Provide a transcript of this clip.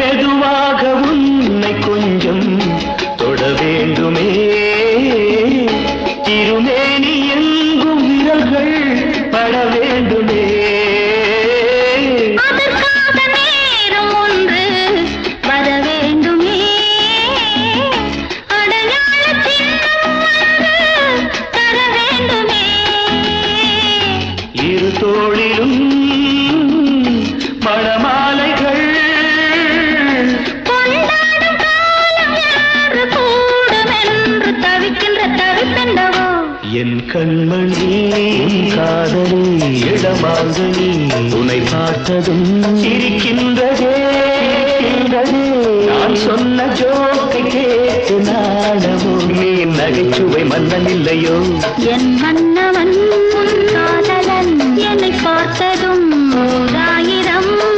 மெதுவாக உன்னை கொஞ்சம் தொட வேண்டுமே திருமேனி எங்கும் விரல்கள் பட வேண்டுமே அதற்காக நேரம் ஒன்று வர வேண்டுமே அடையாள சின்னம் ஒன்று தர வேண்டுமே இரு தோளிலும் மணமாலைகள் கொண்டாடும் காலம் யாரு கூடும் என்று தவிக்கின்ற தவிப்பெண்டவோ என் கண்மணி காதலி இடமாங்கனி உன்னை பார்த்ததும் சிரிக்கின்றதே நான் சொன்ன ஜோக்கை கேட்டு நாடமோ நீ நகைச்சுவை மன்னன் இல்லையோ என் மன்னவன் காதலன் என்னை பார்த்ததும் 1000